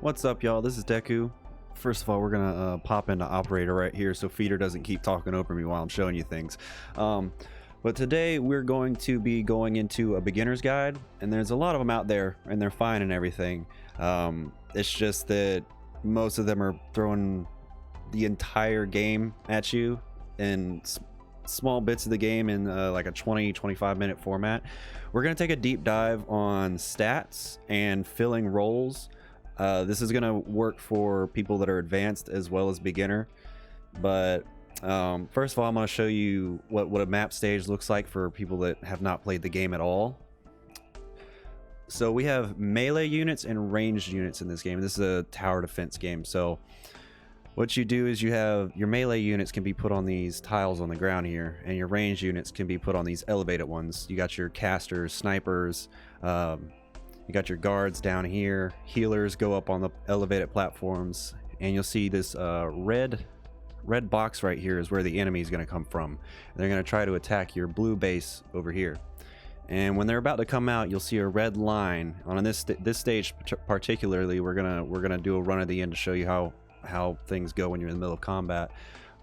What's up, y'all? This is Deku. First of all, we're gonna pop into operator right here so Feeder doesn't keep talking over me while I'm showing you things. But today we're going to be going into a beginner's guide, and there's a lot of them out there and they're fine and everything. It's just that most of them are throwing the entire game at you in small bits of the game in like a 20-25 minute format. We're gonna take a deep dive on stats and filling roles. This is going to work for people that are advanced as well as beginner, but first of all, I'm going to show you what a map stage looks like for people that have not played the game at all. So we have melee units and ranged units in this game. This is a tower defense game. So what you do is you have your melee units can be put on these tiles on the ground here, and your ranged units can be put on these elevated ones. You got your casters, snipers, you got your guards down here. Healers go up on the elevated platforms, and you'll see this red box right here is where the enemy is going to come from. They're going to try to attack your blue base over here. And when they're about to come out, you'll see a red line. On this stage particularly, we're gonna do a run at the end to show you how things go when you're in the middle of combat.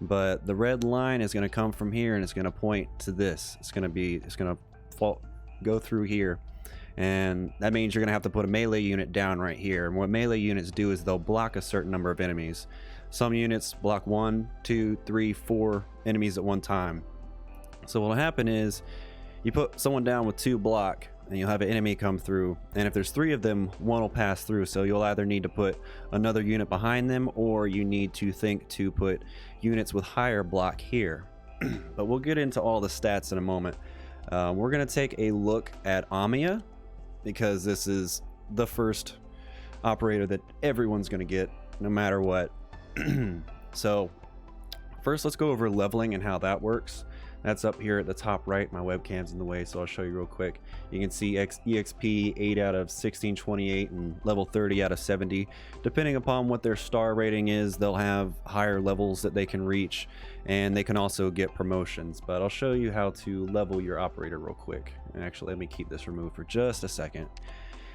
But the red line is going to come from here, and it's going to point to this. It's going to go through here. And that means you're going to have to put a melee unit down right here. And what melee units do is they'll block a certain number of enemies. Some units block 1, 2, 3, 4 enemies at one time. So what'll happen is you put someone down with 2 block, and you'll have an enemy come through. And if there's 3 of them, 1 will pass through. So you'll either need to put another unit behind them, or you need to think to put units with higher block here. But we'll get into all the stats in a moment. We're going to take a look at Amiya, because this is the first operator that everyone's going to get no matter what. So first, let's go over leveling and how that works. That's up here at the top right. My webcam's in the way, so I'll show you real quick. You can see EXP 8 out of 1628 and level 30 out of 70. Depending upon what their star rating is, they'll have higher levels that they can reach, and they can also get promotions. But I'll show you how to level your operator real quick. And actually, let me keep this removed for just a second.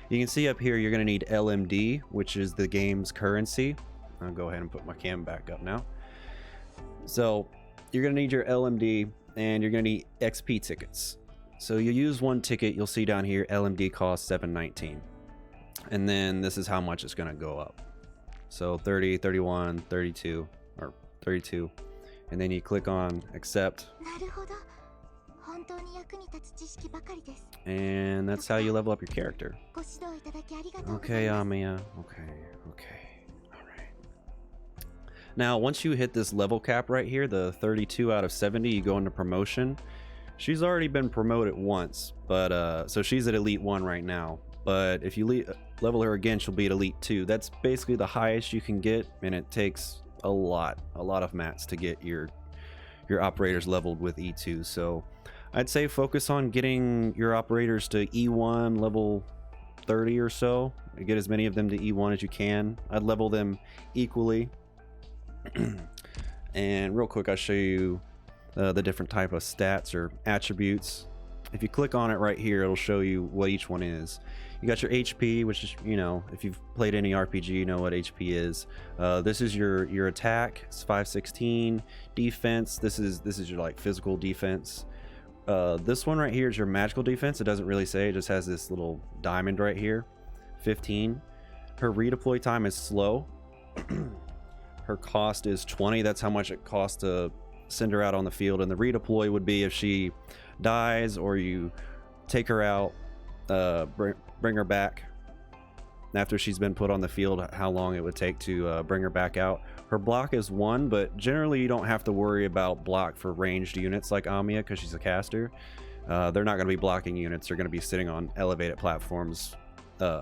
You can see up here you're going to need LMD, which is the game's currency. I'll go ahead and put my cam back up now. So you're going to need your LMD, and you're going to need XP tickets. So you use 1 ticket, you'll see down here LMD costs 719, and then this is how much it's going to go up. So 30, 31, 32, or 32, and then you click on accept, and that's how you level up your character. Okay, Amiya. Okay. Now, once you hit this level cap right here, the 32 out of 70, you go into promotion. She's already been promoted once, but so she's at Elite 1 right now. But if you level her again, she'll be at Elite 2. That's basically the highest you can get, and it takes a lot of mats to get your operators leveled with E2. So I'd say focus on getting your operators to E1 level 30 or so. Get as many of them to E1 as you can. I'd level them equally. And real quick, I'll show you the different type of stats or attributes. If you click on it right here, it'll show you what each one is. You got your HP, which is, you know, if you've played any RPG, you know what HP is. This is your attack. It's 516. Defense. This is your like physical defense. This one right here is your magical defense. It doesn't really say. It just has this little diamond right here. 15. Her redeploy time is slow. Her cost is 20. That's how much it costs to send her out on the field. And the redeploy would be if she dies or you take her out, bring her back after she's been put on the field, how long it would take to bring her back out. Her block is 1, but generally you don't have to worry about block for ranged units like Amiya because she's a caster. They're not going to be blocking units. They're going to be sitting on elevated platforms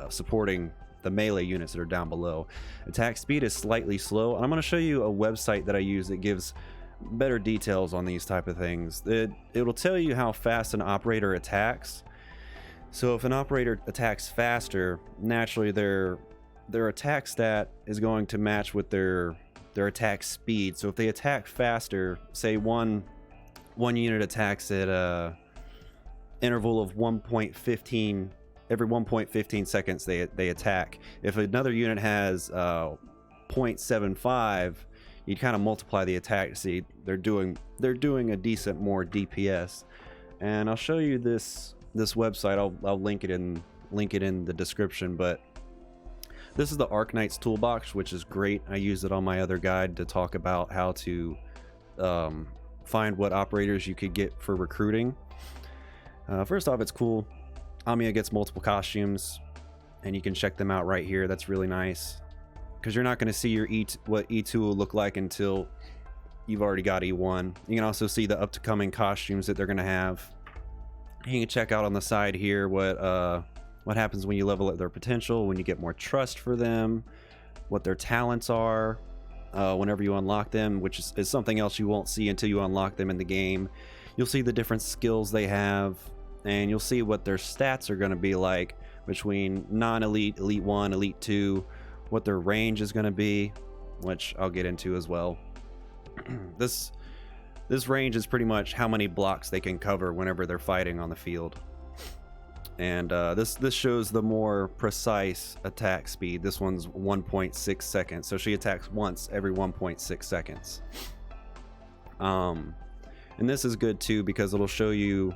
supporting the melee units that are down below. Attack speed is slightly slow. I'm going to show you a website that I use that gives better details on these type of things. It'll tell you how fast an operator attacks. So if an operator attacks faster, naturally their attack stat is going to match with their attack speed. So if they attack faster, say one unit attacks at a interval of 1.15 every 1.15 seconds they attack. If another unit has 0.75, you kind of multiply the attack to see they're doing a decent more DPS. And I'll show you this website. I'll link it in the description, but this is the Arknights Toolbox, which is great. I use it on my other guide to talk about how to find what operators you could get for recruiting. First off, it's cool. Amiya gets multiple costumes, and you can check them out right here. That's really nice, because you're not going to see your what E2 will look like until you've already got E1. You can also see the upcoming costumes that they're going to have. You can check out on the side here what happens when you level up their potential, when you get more trust for them, what their talents are whenever you unlock them, which is something else you won't see until you unlock them in the game. You'll see the different skills they have, and you'll see what their stats are going to be like between non-elite, elite 1, elite 2, what their range is going to be, which I'll get into as well. This range is pretty much how many blocks they can cover whenever they're fighting on the field. And this shows the more precise attack speed. This one's 1.6 seconds, so she attacks once every 1.6 seconds. And this is good too, because it'll show you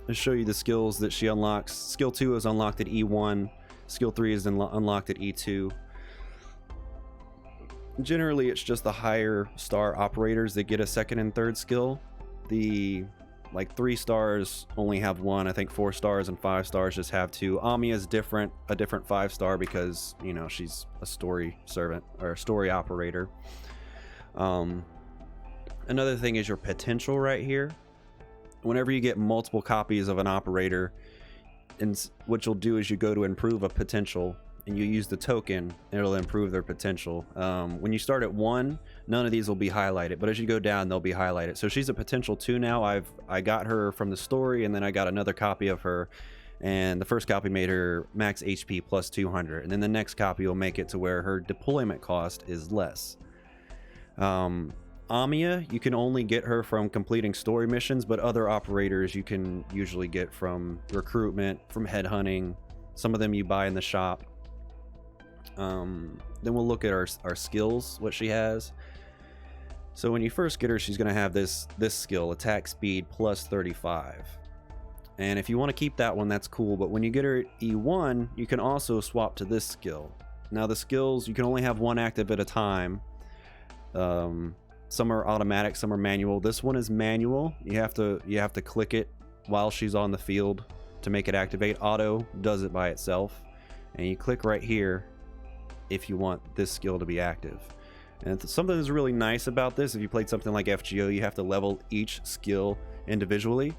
the skills that she unlocks. Skill 2 is unlocked at E1. Skill 3 is unlocked at E2. Generally, it's just the higher star operators that get a second and third skill. The 3 stars only have 1. I think 4 stars and 5 stars just have 2. Amiya's a different 5-star because, you know, she's a story servant or a story operator. Another thing is your potential right here. Whenever you get multiple copies of an operator, and what you'll do is you go to improve a potential, and you use the token, and it'll improve their potential. When you start at 1, none of these will be highlighted, but as you go down, they'll be highlighted. So she's a potential 2 now. I got her from the story, and then I got another copy of her, and the first copy made her max HP plus 200, and then the next copy will make it to where her deployment cost is less. Amiya, you can only get her from completing story missions, but other operators you can usually get from recruitment, from headhunting. Some of them you buy in the shop. Then we'll look at our skills, what she has. So when you first get her, she's going to have this skill, attack speed plus 35. And if you want to keep that one, that's cool. But when you get her at E1, you can also swap to this skill. Now the skills, you can only have one active at a time. Some are automatic, some are manual. This one is manual. You have to click it while she's on the field to make it activate. Auto does it by itself. And you click right here if you want this skill to be active. And something that's really nice about this, if you played something like FGO, you have to level each skill individually.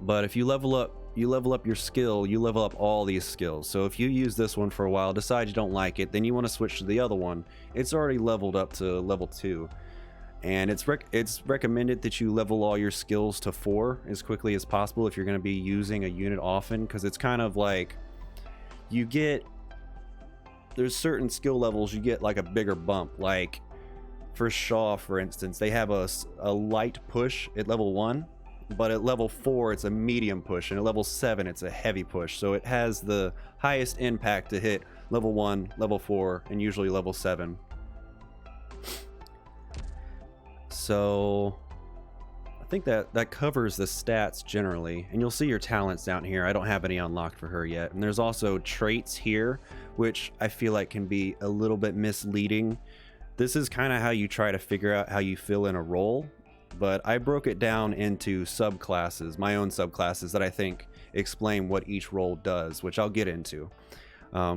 But if you level up your skill, you level up all these skills. So if you use this one for a while, decide you don't like it, then you want to switch to the other one, it's already leveled up to level 2. And it's recommended that you level all your skills to 4 as quickly as possible if you're going to be using a unit often, because it's kind of like there's certain skill levels you get like a bigger bump. Like for Shaw, for instance, they have a light push at level 1, but at level 4 it's a medium push, and at level 7 it's a heavy push. So it has the highest impact to hit level 1, level 4, and usually level 7. So I think that covers the stats generally, and you'll see your talents down here. I don't have any unlocked for her yet. And there's also traits here, which I feel like can be a little bit misleading. This is kind of how you try to figure out how you fill in a role, but I broke it down into subclasses, my own subclasses that I think explain what each role does, which I'll get into.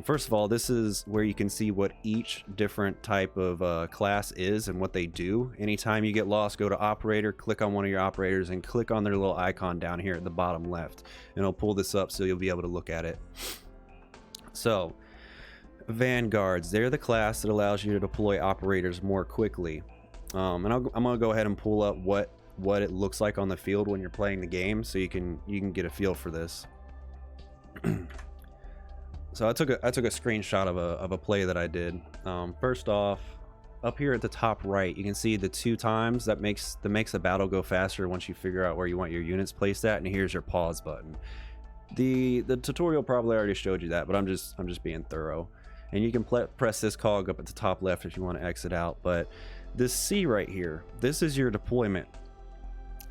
First of all, this is where you can see what each different type of class is and what they do. Anytime you get lost, go to operator, click on one of your operators, and click on their little icon down here at the bottom left, and I'll pull this up so you'll be able to look at it. So Vanguards, they're the class that allows you to deploy operators more quickly. And I'm gonna go ahead and pull up what it looks like on the field when you're playing the game, so you can get a feel for this. So I took a screenshot of a play that I did. First off, up here at the top right, you can see the 2 times that makes the battle go faster once you figure out where you want your units placed at. And here's your pause button. The tutorial probably already showed you that, but I'm just being thorough. And you can press this cog up at the top left if you want to exit out. But this C right here, this is your deployment,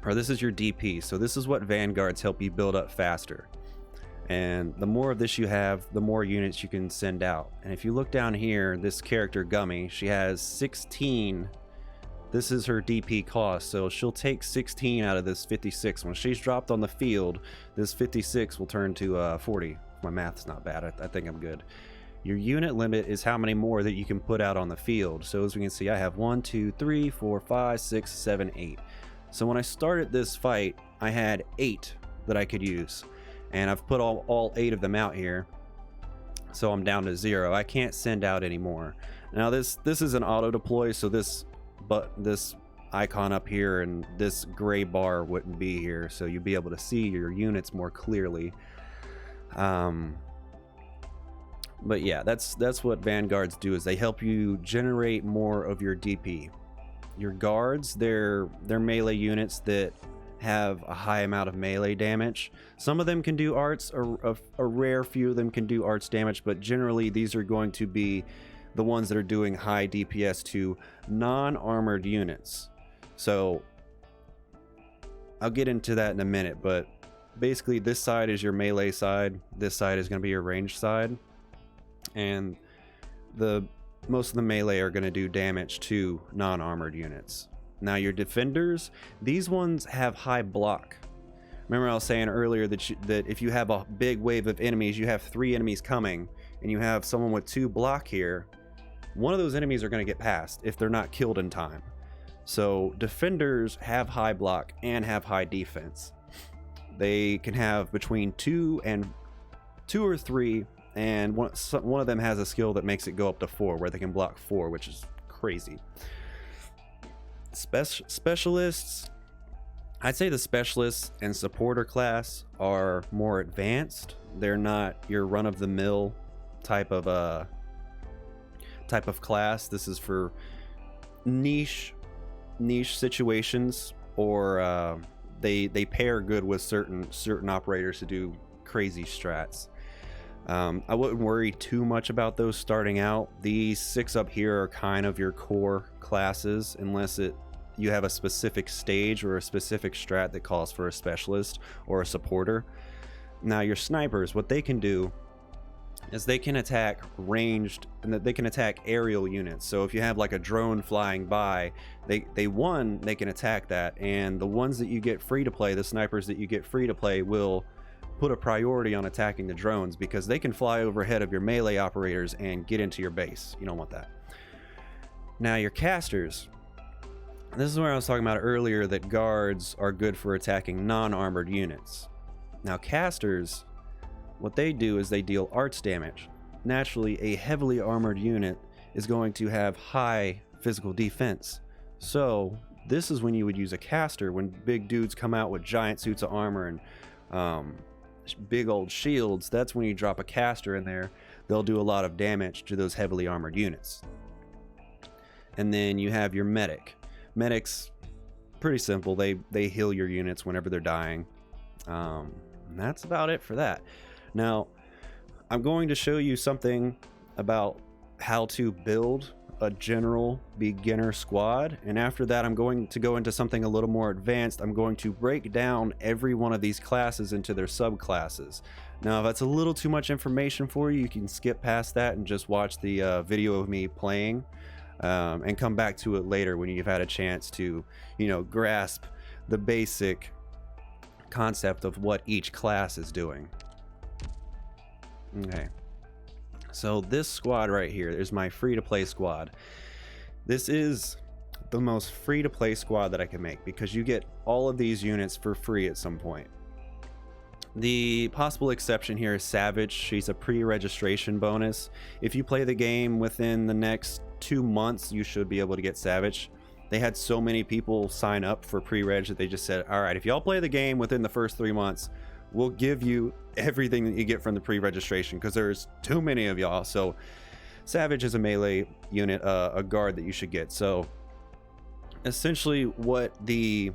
or this is your DP. So this is what vanguards help you build up faster. And the more of this you have, the more units you can send out. And if you look down here, this character Gummy, she has 16. This is her DP cost, so she'll take 16 out of this 56. When she's dropped on the field, this 56 will turn to 40. My math's not bad. I think I'm good. Your unit limit is how many more that you can put out on the field. So as we can see, I have 1, 2, 3, 4, 5, 6, 7, 8. So when I started this fight, I had 8 that I could use. And I've put all 8 of them out here. So I'm down to 0. I can't send out anymore. Now this is an auto deploy, so this icon up here and this gray bar wouldn't be here, so you'd be able to see your units more clearly. But yeah, that's what vanguards do, is they help you generate more of your DP. Your guards, they're melee units that have a high amount of melee damage. Some of them can do arts, a rare few of them can do arts damage, but generally these are going to be the ones that are doing high DPS to non-armored units. So I'll get into that in a minute, but basically this side is your melee side, this side is going to be your ranged side, and most of the melee are going to do damage to non-armored units. Now your defenders, these ones have high block. Remember I was saying earlier that if you have a big wave of enemies, you have 3 enemies coming, and you have someone with 2 block here, one of those enemies are going to get past if they're not killed in time. So defenders have high block and have high defense. They can have between 2 or 3, and one of them has a skill that makes it go up to 4, where they can block 4, which is crazy. Specialists, I'd say the specialists and supporter class are more advanced. They're not your run-of-the-mill type of class. This is for niche situations, or they pair good with certain operators to do crazy strats. I wouldn't worry too much about those starting out. These 6 up here are kind of your core classes, unless you have a specific stage or a specific strat that calls for a specialist or a supporter. Now your snipers, what they can do is they can attack ranged, and they can attack aerial units. So if you have like a drone flying by, they can attack that, and the ones that you get free to play, the snipers that you get free to play, will put a priority on attacking the drones, because they can fly overhead of your melee operators and get into your base. You don't want that. Now your casters, this is where I was talking about earlier, that guards are good for attacking non-armored units. Now casters, what they do is they deal arts damage. Naturally, a heavily armored unit is going to have high physical defense. So this is when you would use a caster, when big dudes come out with giant suits of armor and big old shields. That's when you drop a caster in there. They'll do a lot of damage to those heavily armored units. And then you have your medic. Medics, pretty simple. They heal your units whenever they're dying. And that's about it for that. Now, I'm going to show you something about how to build a general beginner squad, and after that I'm going to go into something a little more advanced. I'm going to break down every one of these classes into their subclasses. Now if that's a little too much information for you, you can skip past that and just watch the video of me playing, and come back to it later when you've had a chance to, grasp the basic concept of what each class is doing. Okay, so this squad right here is my free-to-play squad. This is the most free-to-play squad that I can make, because you get all of these units for free at some point. The possible exception here is Savage. She's a pre-registration bonus. If you play the game within the next 2 months, you should be able to get Savage. They had so many people sign up for pre-reg that they just said, all right, if y'all play the game within the first 3 months, we'll give you everything that you get from the pre-registration, because there's too many of y'all. So Savage is a melee unit, a guard that you should get. So essentially what the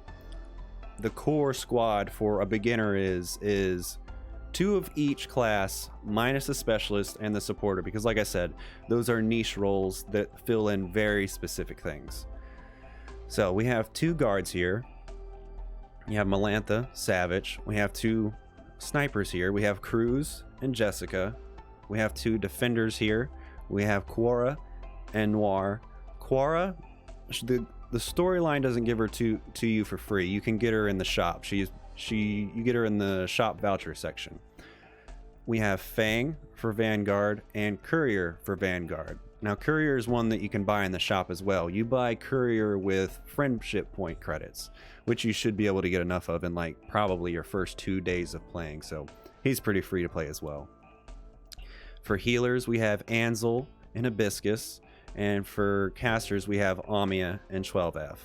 core squad for a beginner is 2 of each class minus the specialist and the supporter, because like I said, those are niche roles that fill in very specific things. So we have 2 guards here. You have Melantha, Savage. We have 2 snipers here. We have Cruz and Jessica. We have 2 defenders here. We have Quora and Noir. Quora, the storyline doesn't give her to you for free. You can get her in the shop. You get her in the shop voucher section. We have Fang for Vanguard and Courier for Vanguard. Now Courier is one that you can buy in the shop as well. You buy Courier with friendship point credits, which you should be able to get enough of in like probably your first 2 days of playing. So he's pretty free to play as well. For healers, we have Ansel and Hibiscus. And for casters, we have Amia and 12F.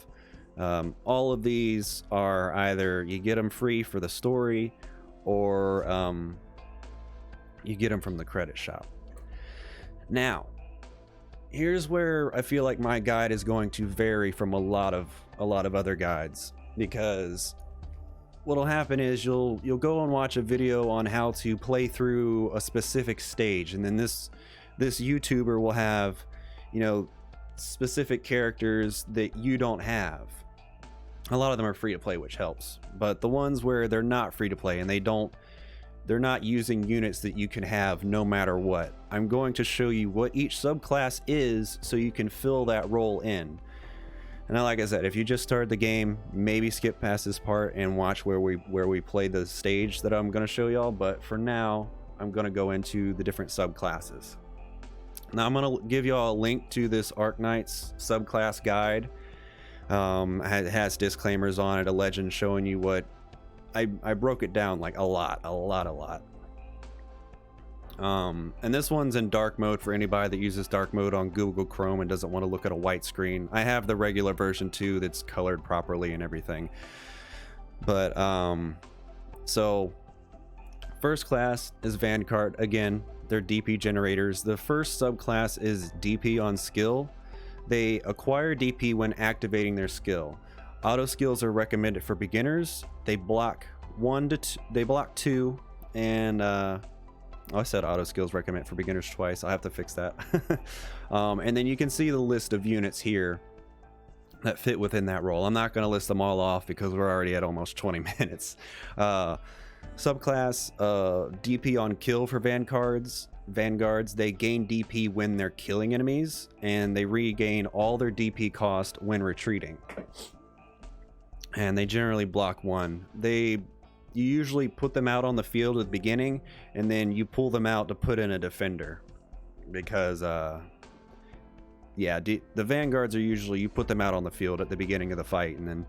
All of these are either you get them free for the story, or you get them from the credit shop. Now, here's where I feel like my guide is going to vary from a lot of other guides, because what'll happen is you'll go and watch a video on how to play through a specific stage, and then this YouTuber will have, you know, specific characters that you don't have. A lot of them are free to play, which helps, but the ones where they're not free to play and they're not using units that you can have no matter what, I'm going to show you what each subclass is so you can fill that role in. And like I said, if you just started the game, maybe skip past this part and watch where we play the stage that I'm going to show y'all, but for now I'm going to go into the different subclasses. Now I'm going to give y'all a link to this Arknights subclass guide. It has disclaimers on it, a legend showing you what I broke it down like a lot. And this one's in dark mode for anybody that uses dark mode on Google Chrome and doesn't want to look at a white screen. I have the regular version too that's colored properly and everything. But so first class is Vanguard. Again, they're DP generators. The first subclass is DP on skill. They acquire DP when activating their skill. Auto skills are recommended for beginners. They block 1 to 2. They block 2, and I said auto skills recommended for beginners twice. I'll have to fix that. And then you can see the list of units here that fit within that role. I'm not going to list them all off because we're already at almost 20 minutes. Subclass DP on kill for Vanguards. They gain DP when they're killing enemies, and they regain all their DP cost when retreating. And they generally block 1. You usually put them out on the field at the beginning, and then you pull them out to put in a defender, because yeah, the Vanguards are usually, you put them out on the field at the beginning of the fight, and then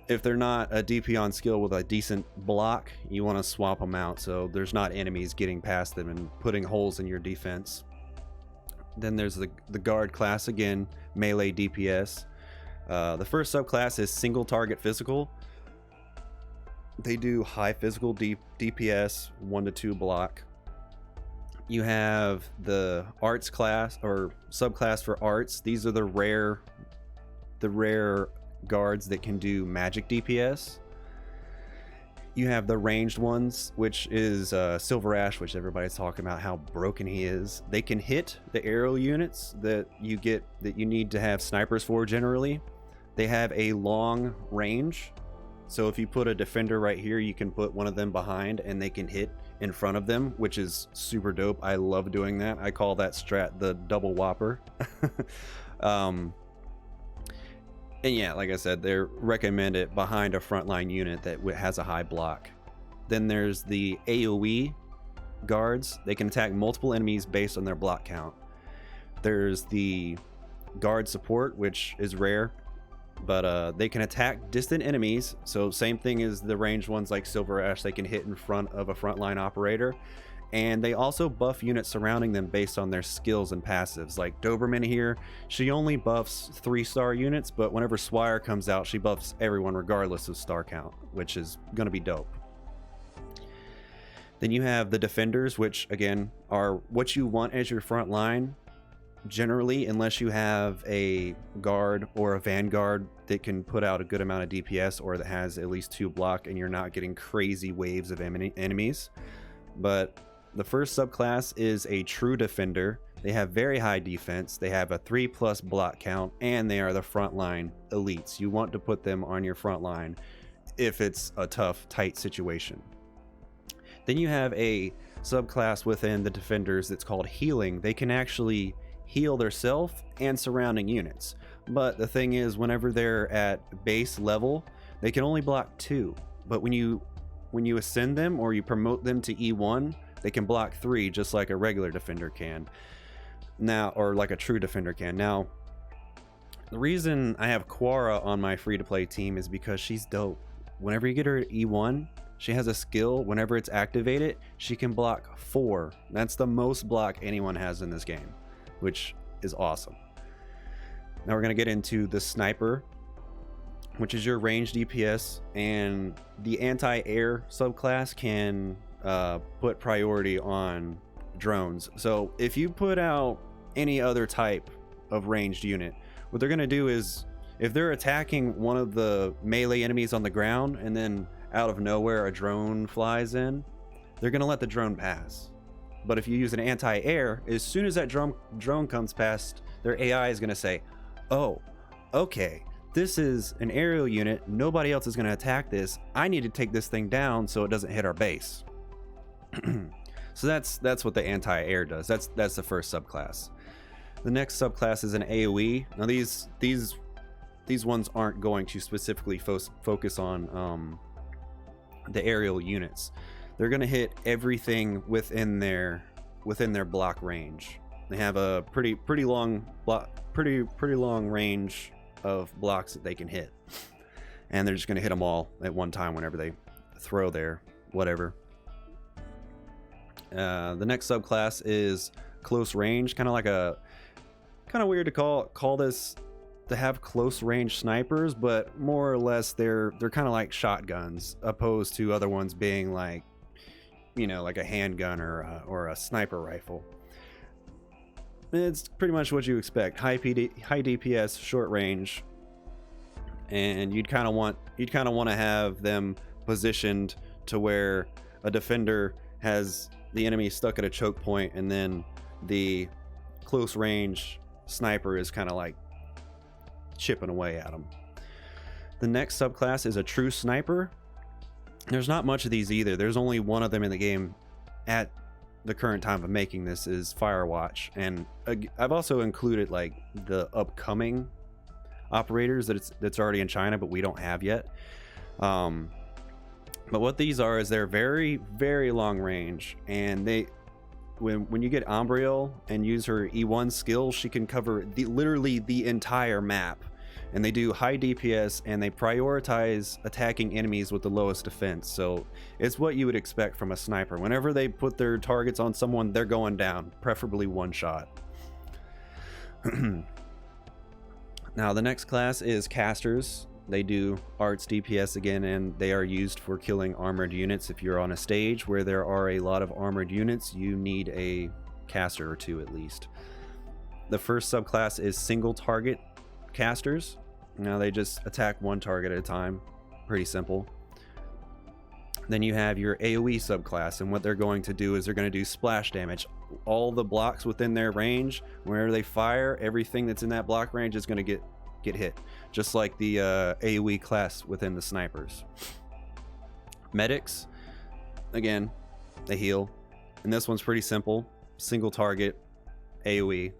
if they're not a DP on skill with a decent block, you want to swap them out so there's not enemies getting past them and putting holes in your defense. Then there's the guard class, again, melee DPS. The first subclass is single target physical. They do high physical DPS, 1 to 2 block. You have the arts class, or subclass for arts. These are the rare guards that can do magic DPS. You have the ranged ones, which is Silver Ash, which everybody's talking about how broken he is. They can hit the arrow units that you need to have snipers for generally. They have a long range, so if you put a defender right here, you can put one of them behind and they can hit in front of them, which is super dope. I love doing that. I call that strat the double whopper. And yeah, like I said, they're recommended behind a frontline unit that has a high block. Then there's the AoE guards. They can attack multiple enemies based on their block count. There's the guard support, which is rare, but they can attack distant enemies. So same thing as the ranged ones like Silver Ash, they can hit in front of a frontline operator. And they also buff units surrounding them based on their skills and passives. Like Doberman here, she only buffs 3-star units, but whenever Swire comes out, she buffs everyone regardless of star count, which is going to be dope. Then you have the defenders, which again are what you want as your front line. Generally, unless you have a guard or a vanguard that can put out a good amount of DPS, or that has at least 2 block and you're not getting crazy waves of enemies. But the first subclass is a true defender. They have very high defense, they have a 3+ block count, and they are the frontline elites. You want to put them on your front line if it's a tough, tight situation. Then you have a subclass within the defenders that's called healing. They can actually heal themselves and surrounding units. But the thing is, whenever they're at base level, they can only block 2. But when you ascend them or you promote them to E1, they can block 3, just like a regular defender can. Now, or like a true defender can. Now, the reason I have Quara on my free-to-play team is because she's dope. Whenever you get her at E1, she has a skill. Whenever it's activated, she can block 4. That's the most block anyone has in this game, which is awesome. Now we're going to get into the sniper, which is your ranged DPS, and the anti-air subclass can put priority on drones. So if you put out any other type of ranged unit, what they're going to do is, if they're attacking one of the melee enemies on the ground and then out of nowhere a drone flies in, they're going to let the drone pass. But if you use an anti-air, as soon as that drone comes past, their AI is going to say, oh, okay, this is an aerial unit, nobody else is going to attack this, I need to take this thing down so it doesn't hit our base. So that's what the anti-air does. That's the first subclass. The next subclass is an AoE. Now these ones aren't going to specifically focus on the aerial units. They're going to hit everything within their block range. They have a pretty long range of blocks that they can hit, and they're just going to hit them all at one time whenever they throw their whatever. The next subclass is close range. Kind of weird to call this to have close range snipers, but more or less they're kind of like shotguns, opposed to other ones being like, you know, like a handgun or a sniper rifle. It's pretty much what you expect. High DPS, short range, and you'd kind of want to have them positioned to where a defender has the enemy stuck at a choke point, and then the close range sniper is kind of like chipping away at them. The next subclass is a true sniper. There's not much of these either. There's only one of them in the game at the current time of making this, is Firewatch, and I've also included like the upcoming operators that's already in China but we don't have yet. But what these are is they're very, very long range, and when you get Umbriel and use her E1 skill, she can cover literally the entire map. And they do high DPS, and they prioritize attacking enemies with the lowest defense. So it's what you would expect from a sniper. Whenever they put their targets on someone, they're going down, preferably one shot. Now the next class is casters. They do arts DPS again, and they are used for killing armored units. If you're on a stage where there are a lot of armored units, you need a caster or two at least. The first subclass is single target casters. Now they just attack one target at a time. Pretty simple. Then you have your AoE subclass, and what they're going to do is they're going to do splash damage. All the blocks within their range, whenever they fire, everything that's in that block range is going to get hit, just like the AoE class within the snipers. Medics, again, they heal, and this one's pretty simple. Single target AoE,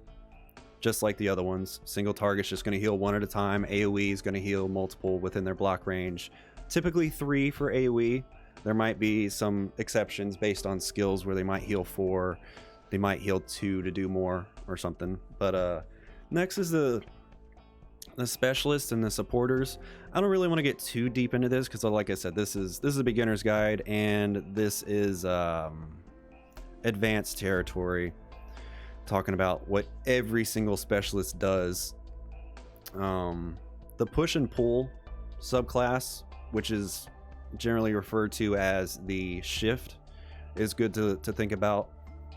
just like the other ones. Single target's just going to heal one at a time. AoE is going to heal multiple within their block range, typically 3 for AoE. There might be some exceptions based on skills where they might heal 4, they might heal 2 to do more or something. But next is the specialists and the supporters. I don't really want to get too deep into this because, like I said, this is a beginner's guide, and this is advanced territory, talking about what every single specialist does. The push and pull subclass, which is generally referred to as the shift, is good to think about.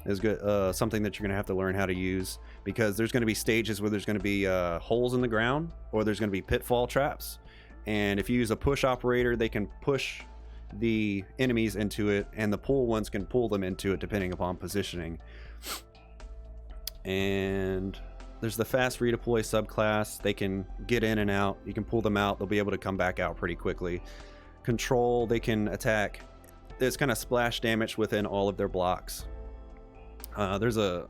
Is good, something that you're going to have to learn how to use, because there's going to be stages where there's going to be holes in the ground, or there's going to be pitfall traps, and if you use a push operator, they can push the enemies into it, and the pull ones can pull them into it depending upon positioning. And there's the fast redeploy subclass. They can get in and out. You can pull them out. They'll be able to come back out pretty quickly. Control, they can attack. There's kind of splash damage within all of their blocks. There's a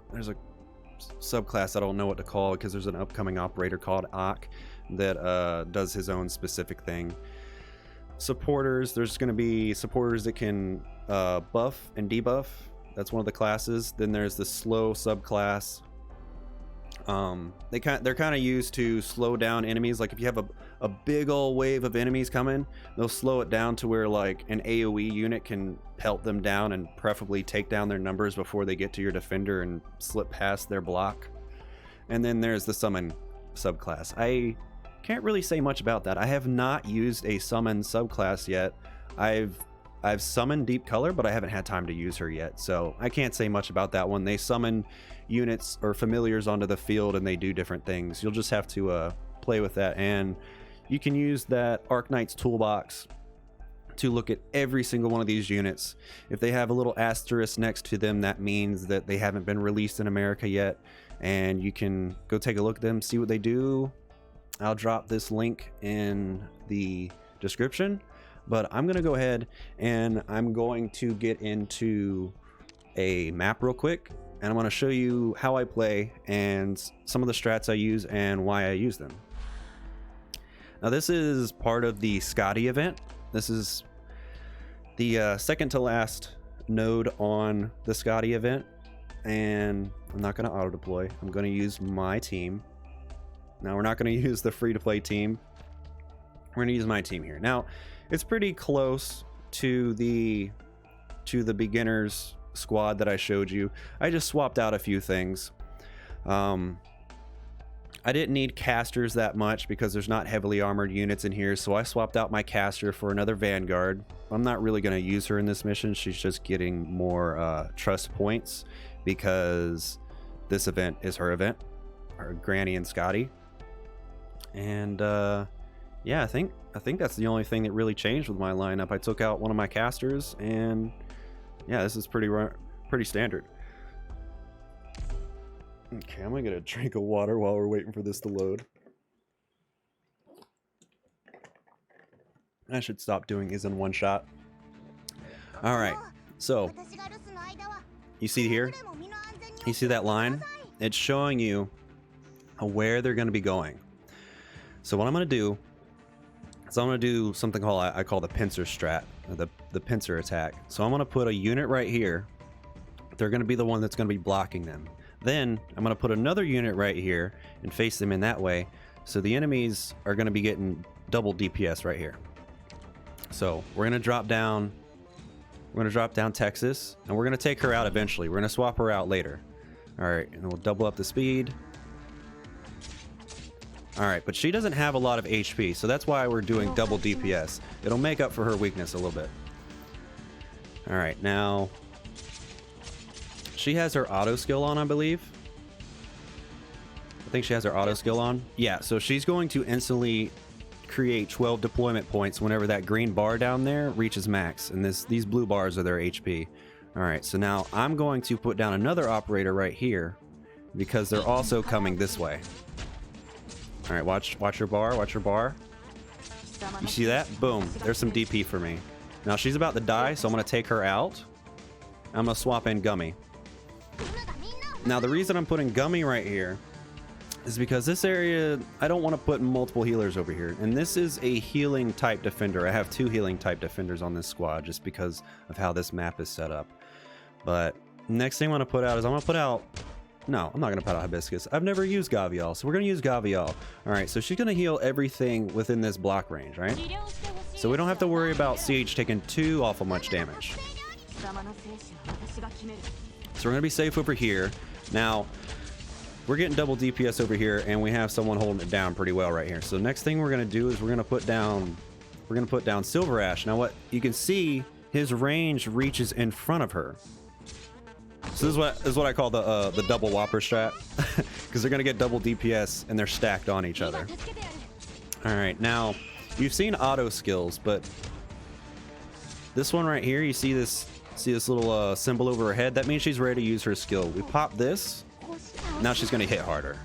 subclass I don't know what to call it because there's an upcoming operator called Ak that does his own specific thing. Supporters, there's going to be supporters that can buff and debuff. That's one of the classes. Then there's the slow subclass. They're kind of used to slow down enemies. Like if you have a big old wave of enemies coming, they'll slow it down to where like an AoE unit can pelt them down and preferably take down their numbers before they get to your defender and slip past their block. And then there's the summon subclass. I can't really say much about that. I have not used a summon subclass yet. I've summoned Deep Color, but I haven't had time to use her yet, so I can't say much about that one. They summon units or familiars onto the field and they do different things. You'll just have to play with that, and you can use that Arknights Toolbox to look at every single one of these units. If they have a little asterisk next to them, that means that they haven't been released in America yet, and you can go take a look at them, see what they do. I'll drop this link in the description, but I'm going to go ahead and I'm going to get into a map real quick, and I'm going to show you how I play and some of the strats I use and why I use them. Now this is part of the Scotty event. This is the second to last node on the Scotty event, and I'm not going to auto deploy. I'm going to use my team. Now we're not going to use the free to play team. We're going to use my team here. Now it's pretty close to the beginners squad that I showed you. I just swapped out a few things. I didn't need casters that much because there's not heavily armored units in here, so I swapped out my caster for another Vanguard. I'm not really going to use her in this mission. She's just getting more trust points because this event is her event, her Granny and Scotty. And yeah, I think that's the only thing that really changed with my lineup. I took out one of my casters, and yeah, this is pretty standard. Okay, I'm gonna get a drink of water while we're waiting for this to load. I should stop doing these in one shot. All right, so you see here, you see that line? It's showing you where they're gonna be going. So what I'm gonna do is I'm gonna do something called I call the pincer strat, or the pincer attack. So I'm gonna put a unit right here. They're gonna be the one that's gonna be blocking them. Then I'm going to put another unit right here and face them in that way. So the enemies are going to be getting double DPS right here. So we're going to drop down. We're going to drop down Texas, and we're going to take her out eventually. We're going to swap her out later. All right, and we'll double up the speed. All right, but she doesn't have a lot of HP, so that's why we're doing double DPS. It'll make up for her weakness a little bit. All right, now she has her auto skill on, I believe. I think she has her auto skill on. Yeah, so she's going to instantly create 12 deployment points whenever that green bar down there reaches max. And these blue bars are their HP. All right, so now I'm going to put down another operator right here because they're also coming this way. All right, watch your bar, watch your bar. You see that? Boom, there's some DP for me. Now she's about to die, so I'm gonna take her out. I'm gonna swap in Gummy. Now the reason I'm putting Gummy right here is because this area, I don't want to put multiple healers over here. And this is a healing type defender. I have 2 healing type defenders on this squad just because of how this map is set up. But next thing I'm going to put out is I'm going to put out... No, I'm not going to put out Hibiscus. I've never used Gavial, so we're going to use Gavial. Alright, so she's going to heal everything within this block range, right? So we don't have to worry about CH taking too awful much damage. So we're going to be safe over here. Now, we're getting double DPS over here, and we have someone holding it down pretty well right here. So next thing we're going to do is we're going to put down Silver Ash. Now what you can see, his range reaches in front of her. So this is what I call the double Whopper strat, because they're going to get double DPS and they're stacked on each other. All right, now you've seen auto skills, but This one right here, you see this little symbol over her head? That means she's ready to use her skill. We pop this, now she's gonna hit harder.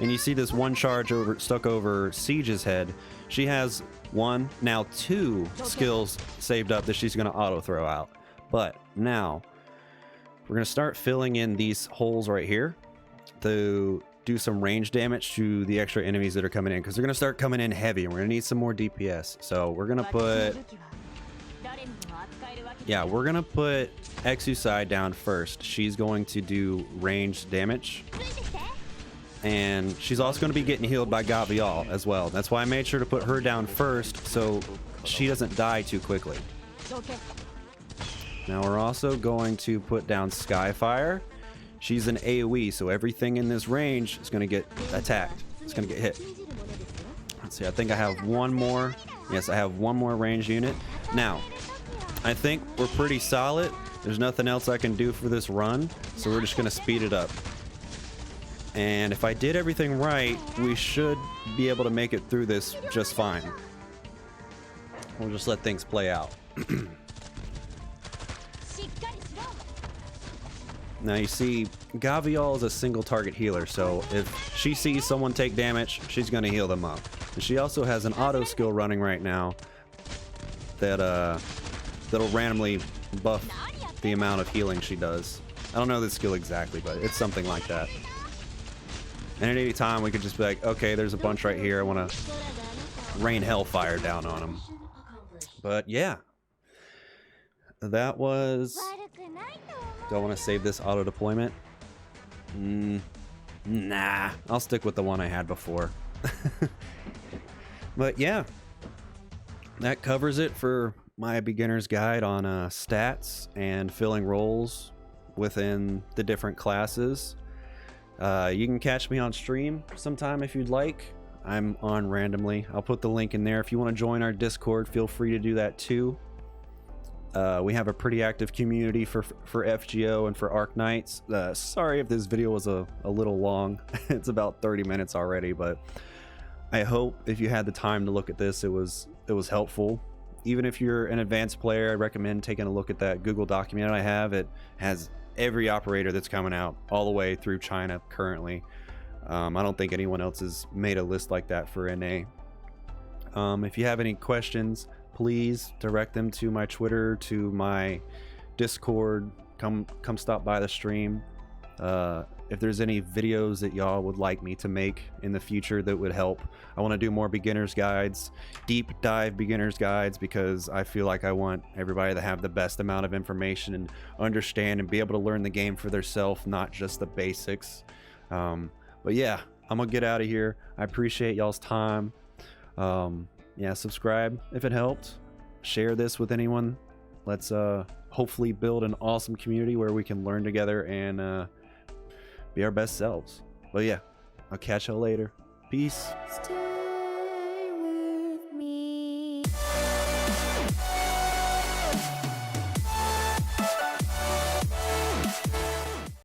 And you see this one charge stuck over Siege's head. She has one, now two skills saved up that she's gonna auto throw out. But now we're gonna start filling in these holes right here to do some range damage to the extra enemies that are coming in, because they're gonna start coming in heavy and we're gonna need some more DPS. So we're gonna put, yeah, we're gonna put Exuside down first. She's going to do ranged damage, and she's also going to be getting healed by Gavial as well. That's why I made sure to put her down first so she doesn't die too quickly. Now we're also going to put down Skyfire. She's an AoE, so everything in this range is going to get attacked. It's going to get hit. Let's see, I think I have one more. Yes, I have one more range unit. Now, I think we're pretty solid. There's nothing else I can do for this run, so we're just going to speed it up. And if I did everything right, we should be able to make it through this just fine. We'll just let things play out. Now you see, Gavial is a single target healer, so if she sees someone take damage, she's going to heal them up. And she also has an auto skill running right now that that'll randomly buff the amount of healing she does. I don't know the skill exactly, but it's something like that. And at any time, we could just be like, okay, there's a bunch right here. I want to rain hellfire down on them. But yeah, that was... Do I want to save this auto deployment? Nah, I'll stick with the one I had before. But yeah, that covers it for my beginner's guide on stats and filling roles within the different classes. You can catch me on stream sometime if you'd like. I'm on randomly. I'll put the link in there. If you want to join our Discord, feel free to do that too. We have a pretty active community for FGO and for Arknights. Sorry if this video was a little long. It's about 30 minutes already, but I hope if you had the time to look at this, it was helpful. Even if you're an advanced player, I recommend taking a look at that Google document I have. It has every operator that's coming out all the way through China currently. I don't think anyone else has made a list like that for NA. If you have any questions, please direct them to my Twitter, to my Discord. Come stop by the stream. If there's any videos that y'all would like me to make in the future that would help, I want to do more beginners guides, deep dive beginners guides, because I feel like I want everybody to have the best amount of information and understand and be able to learn the game for themselves, not just the basics. But yeah, I'm gonna get out of here. I appreciate y'all's time. Yeah, subscribe if it helped. Share this with anyone. Let's hopefully build an awesome community where we can learn together and be our best selves. But yeah, I'll catch y'all later. Peace.